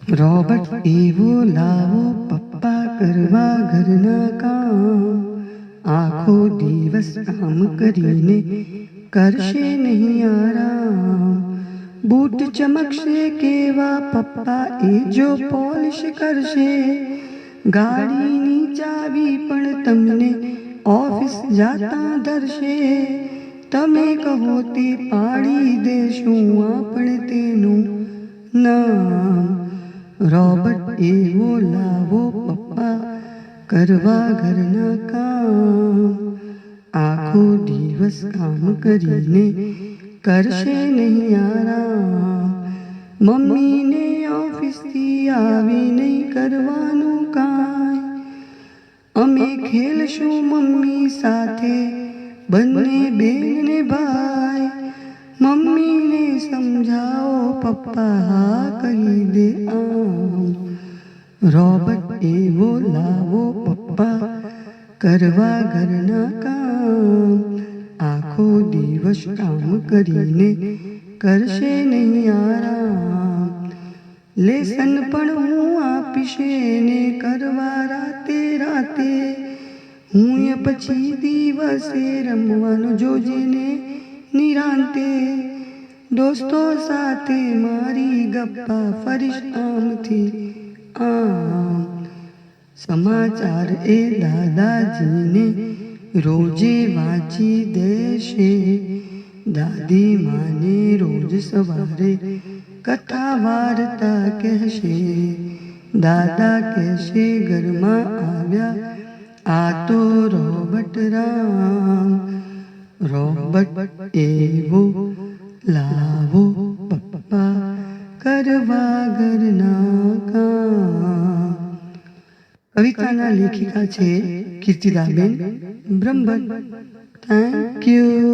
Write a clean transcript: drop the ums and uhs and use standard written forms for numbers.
Robert એવો લાવો પપ્પા કરવા ઘરના કામ, આખો દિવસ કામ કરીને કરશે નહીં આરામ. બૂટ ચમકશે કેવા પપ્પા એ જો પોલિશ કરશે, ગાડીની ચાવી પણ તમને ઓફિસ જાતા ધરશે. તમે કહો તે પાડી દેશું આપણે તેનું નામ. રોબર્ટ એવો લાવો પપ્પા કરવા ઘરના કામ, આખો દિવસ કામ કરીને કરશે નહીં આરામ. મમ્મીને ઓફિસથી આવી નહીં કરવાનું કાંઈ, અમે ખેલશું મમ્મી સાથે બંને બેન ને ભાઈ. મમ્મીને સમજાવો પપ્પા હા કહી દે આમ. રોબર્ટ એવો લાવો પપ્પા કરવા ઘરના કામ, આખો દિવસ કામ કરીને કરશે નહીં આરામ. લેસન પણ હું આપીશ ને કરવા રાતે રાતે, હું એ પછી દિવસે રમવાનું જોજે ને નિરાંતે. દોસ્તો સાથે મારી ગપ્પા ફરીશ આમથી આમ. સમાચાર એ દાદાજીને રોજે વાંચી દેશે, દાદી માને રોજ સવારે કથા વાર્તા કહેશે. દાદા કહેશે ઘરમાં આવ્યા આ તો રોબર્ટ રામ. રોબર્ટ એવો લાવો પપ્પા કરવા ઘરના કામ. કવિતાના લેખિકા છે કીર્તિદાબેન બ્રહ્મભટ્ટ. Thank you.